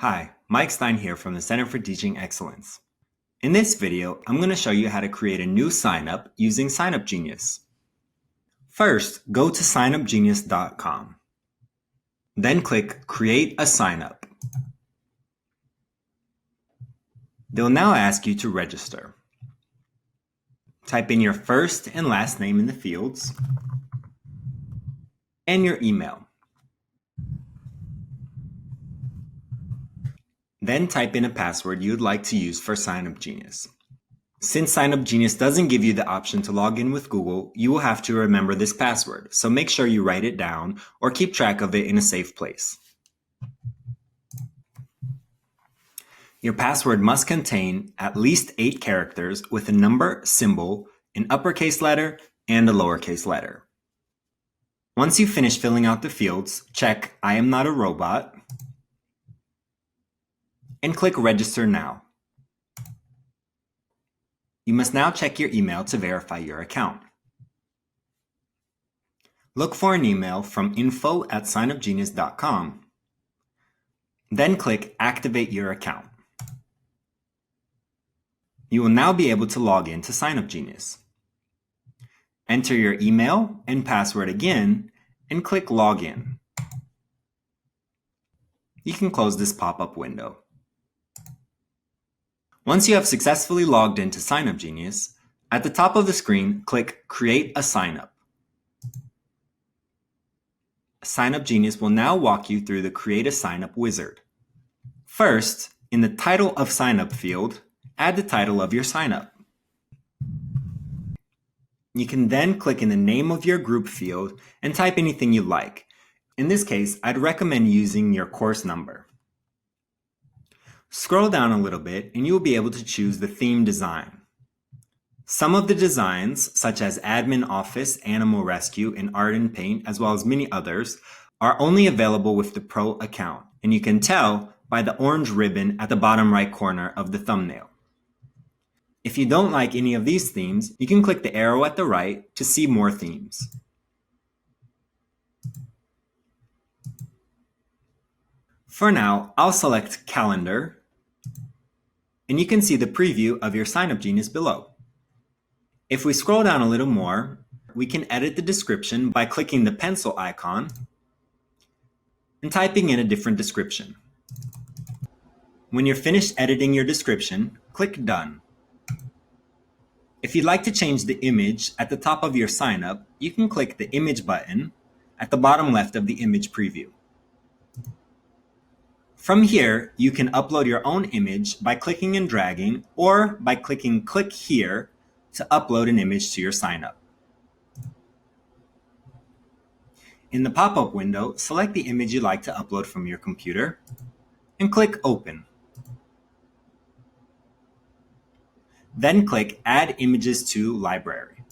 Hi, Mike Stein here from the Center for Teaching Excellence. In this video, I'm going to show you how to create a new sign-up using Signup Genius. First, go to signupgenius.com. Then click Create a Sign-up. They'll now ask you to register. Type in your first and last name in the fields and your email. Then type in a password you'd like to use for Signup Genius. Since Signup Genius doesn't give you the option to log in with Google, you will have to remember this password, so make sure you write it down or keep track of it in a safe place. Your password must contain at least 8 characters with a number, symbol, an uppercase letter, and a lowercase letter. Once you finish filling out the fields, check I am not a robot and click Register Now. You must now check your email to verify your account. Look for an email from info@signupgenius.com. Then click Activate Your Account. You will now be able to log in to Signup Genius. Enter your email and password again and click Login. You can close this pop-up window. Once you have successfully logged into Signup Genius, at the top of the screen, click Create a Signup. Signup Genius will now walk you through the Create a Signup wizard. First, in the Title of Signup field, add the title of your signup. You can then click in the name of your group field and type anything you like. In this case, I'd recommend using your course number. Scroll down a little bit and you will be able to choose the theme design. Some of the designs, such as Admin Office, Animal Rescue, and Art and Paint, as well as many others, are only available with the Pro account, and you can tell by the orange ribbon at the bottom right corner of the thumbnail. If you don't like any of these themes, you can click the arrow at the right to see more themes. For now, I'll select Calendar, and you can see the preview of your Signup Genius below. If we scroll down a little more, we can edit the description by clicking the pencil icon and typing in a different description. When you're finished editing your description, click Done. If you'd like to change the image at the top of your signup, you can click the Image button at the bottom left of the image preview. From here, you can upload your own image by clicking and dragging, or by clicking Click Here to upload an image to your signup. In the pop-up window, select the image you'd like to upload from your computer and click Open. Then click Add Images to Library.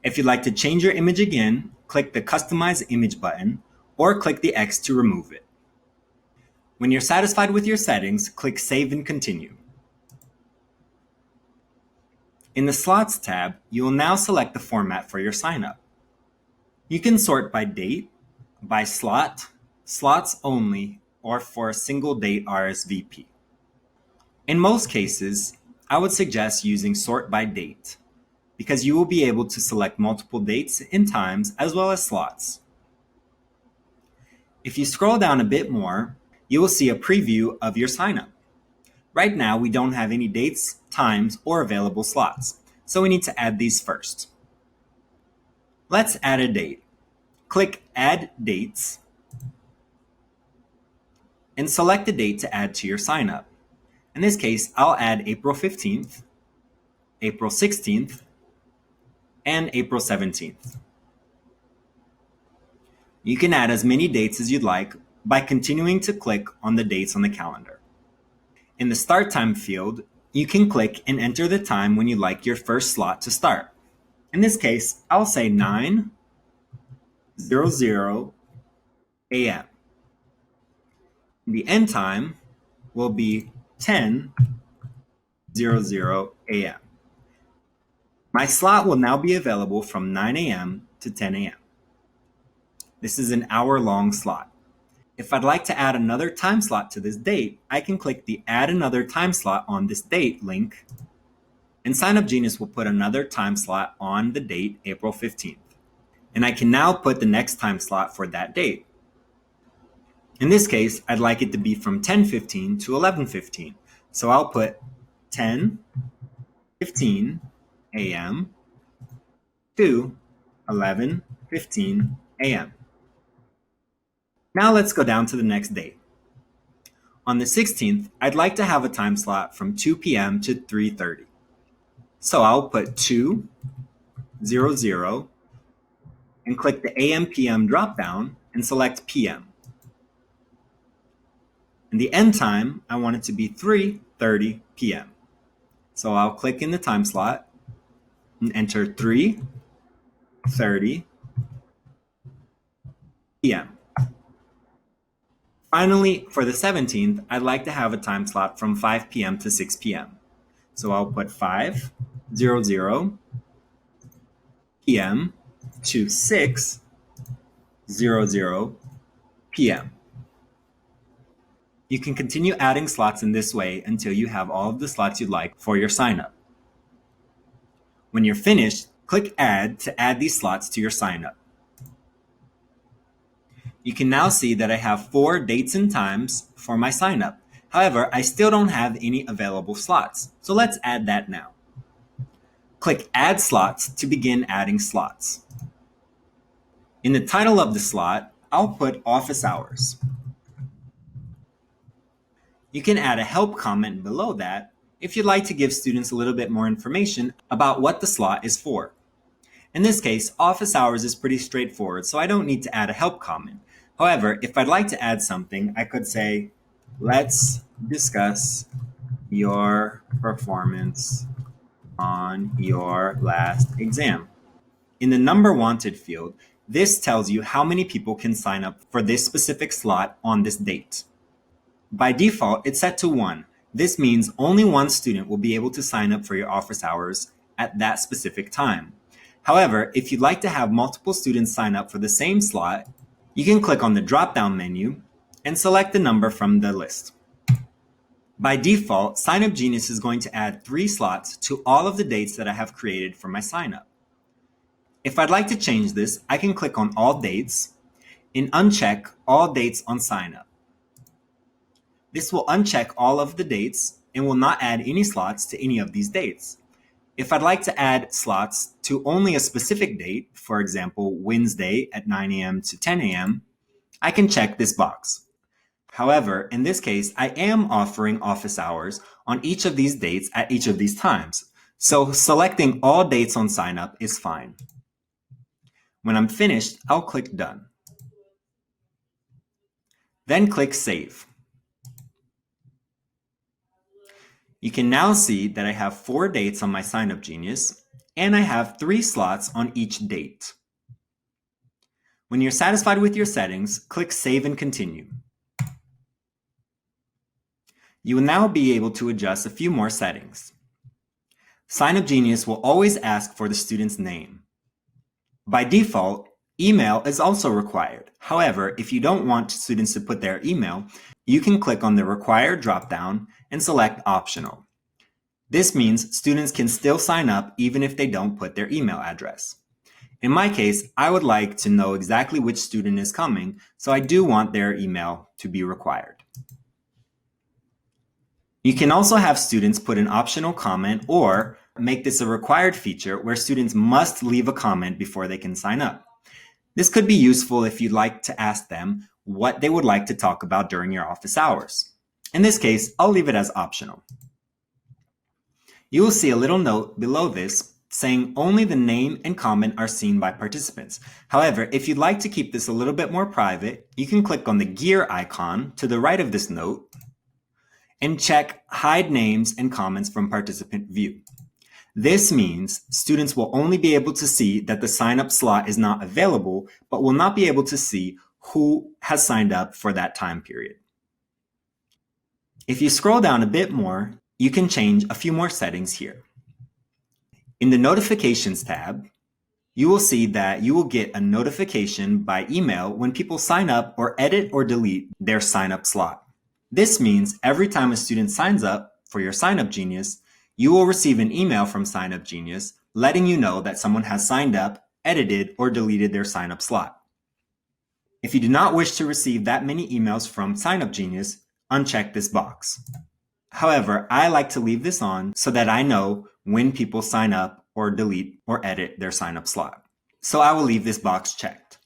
If you'd like to change your image again, click the Customize Image button or click the X to remove it. When you're satisfied with your settings, click Save and Continue. In the Slots tab, you will now select the format for your signup. You can sort by date, by slot, slots only, or for a single date RSVP. In most cases, I would suggest using Sort by Date, because you will be able to select multiple dates and times as well as slots. If you scroll down a bit more, you will see a preview of your signup. Right now, we don't have any dates, times, or available slots, so we need to add these first. Let's add a date. Click Add Dates and select the date to add to your signup. In this case, I'll add April 15th, April 16th, and April 17th. You can add as many dates as you'd like by continuing to click on the dates on the calendar. In the Start Time field, you can click and enter the time when you'd like your first slot to start. In this case, I'll say 9:00 a.m. The end time will be 10:00 a.m. My slot will now be available from 9 a.m. to 10 a.m. This is an hour-long slot. If I'd like to add another time slot to this date, I can click the Add Another Time Slot on this date link, and Signup Genius will put another time slot on the date April 15th. And I can now put the next time slot for that date. In this case, I'd like it to be from 10:15 to 11:15. So I'll put 10:15 a.m. to 11:15 a.m. Now let's go down to the next date. On the 16th, I'd like to have a time slot from 2 p.m. to 3:30. So I'll put 2:00 and click the AM PM dropdown and select PM. And the end time, I want it to be 3:30 p.m. So I'll click in the time slot and enter 3:30 p.m. Finally, for the 17th, I'd like to have a time slot from 5 p.m. to 6 p.m. So I'll put 5:00 p.m. to 6:00 p.m. You can continue adding slots in this way until you have all of the slots you'd like for your sign up. When you're finished, click Add to add these slots to your sign up. You can now see that I have 4 dates and times for my sign up. However, I still don't have any available slots, so let's add that now. Click Add Slots to begin adding slots. In the title of the slot, I'll put Office Hours. You can add a help comment below that if you'd like to give students a little bit more information about what the slot is for. In this case, office hours is pretty straightforward, so I don't need to add a help comment. However, if I'd like to add something, I could say, let's discuss your performance on your last exam. In the number wanted field, this tells you how many people can sign up for this specific slot on this date. By default, it's set to 1. This means only one student will be able to sign up for your office hours at that specific time. However, if you'd like to have multiple students sign up for the same slot, you can click on the drop-down menu and select the number from the list. By default, Signup Genius is going to add 3 slots to all of the dates that I have created for my sign-up. If I'd like to change this, I can click on All Dates and uncheck All Dates on Signup. This will uncheck all of the dates and will not add any slots to any of these dates. If I'd like to add slots to only a specific date, for example, Wednesday at 9 a.m. to 10 a.m., I can check this box. However, in this case, I am offering office hours on each of these dates at each of these times. So selecting all dates on sign up is fine. When I'm finished, I'll click Done. Then click Save. You can now see that I have 4 dates on my Signup Genius, and I have 3 slots on each date. When you're satisfied with your settings, click Save and Continue. You will now be able to adjust a few more settings. Signup Genius will always ask for the student's name. By default, email is also required. However, if you don't want students to put their email, you can click on the Require dropdown and select Optional. This means students can still sign up even if they don't put their email address. In my case, I would like to know exactly which student is coming, so I do want their email to be required. You can also have students put an optional comment or make this a required feature where students must leave a comment before they can sign up. This could be useful if you'd like to ask them what they would like to talk about during your office hours. In this case, I'll leave it as optional. You will see a little note below this saying only the name and comment are seen by participants. However, if you'd like to keep this a little bit more private, you can click on the gear icon to the right of this note and check Hide Names and Comments from Participant View. This means students will only be able to see that the sign-up slot is not available, but will not be able to see who has signed up for that time period. If you scroll down a bit more, you can change a few more settings here. In the Notifications tab, you will see that you will get a notification by email when people sign up or edit or delete their sign up slot. This means every time a student signs up for your Signup Genius, you will receive an email from Signup Genius letting you know that someone has signed up, edited, or deleted their sign up slot. If you do not wish to receive that many emails from Signup Genius, uncheck this box. However, I like to leave this on so that I know when people sign up or delete or edit their sign up slot. So I will leave this box checked.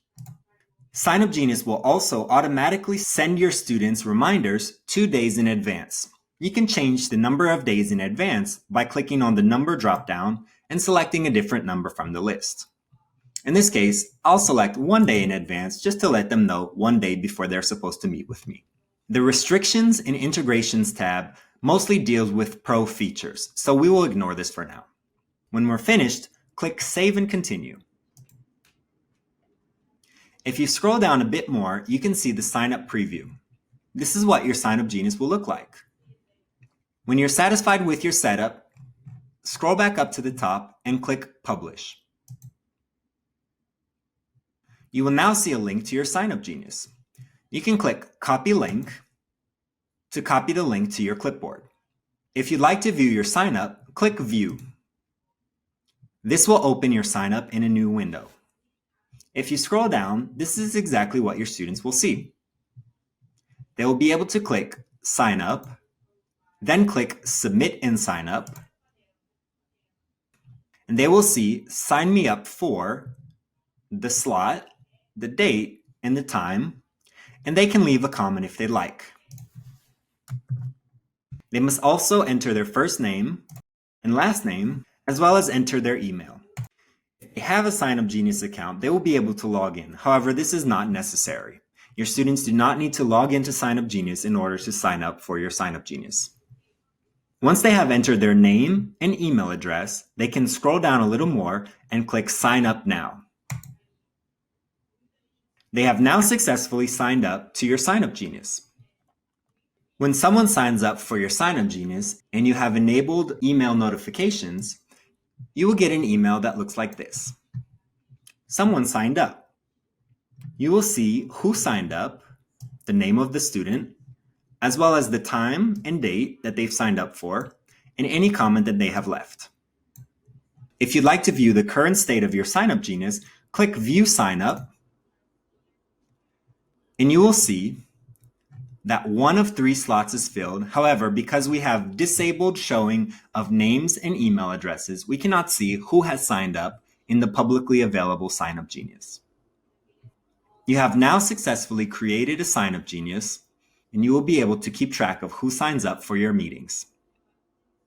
Signup Genius will also automatically send your students reminders 2 days in advance. You can change the number of days in advance by clicking on the number dropdown and selecting a different number from the list. In this case, I'll select 1 day in advance just to let them know 1 day before they're supposed to meet with me. The Restrictions and Integrations tab mostly deals with pro features, so we will ignore this for now. When we're finished, click Save and Continue. If you scroll down a bit more, you can see the sign-up preview. This is what your Signup Genius will look like. When you're satisfied with your setup, scroll back up to the top and click Publish. You will now see a link to your Signup Genius. You can click Copy Link to copy the link to your clipboard. If you'd like to view your sign-up, click View. This will open your sign-up in a new window. If you scroll down, this is exactly what your students will see. They will be able to click Sign Up, then click Submit and Sign Up, and they will see Sign Me Up for the slot, the date, and the time, and they can leave a comment if they'd like. They must also enter their first name and last name, as well as enter their email. If they have a Signup Genius account, they will be able to log in. However, this is not necessary. Your students do not need to log into Signup Genius in order to sign up for your Signup Genius. Once they have entered their name and email address, they can scroll down a little more and click Sign Up Now. They have now successfully signed up to your Signup Genius. When someone signs up for your Signup Genius and you have enabled email notifications, you will get an email that looks like this. Someone signed up. You will see who signed up, the name of the student, as well as the time and date that they've signed up for, and any comment that they have left. If you'd like to view the current state of your Signup Genius, click View Signup, and you will see that 1 of 3 slots is filled. However, because we have disabled showing of names and email addresses, we cannot see who has signed up in the publicly available Signup Genius. You have now successfully created a Signup Genius, and you will be able to keep track of who signs up for your meetings.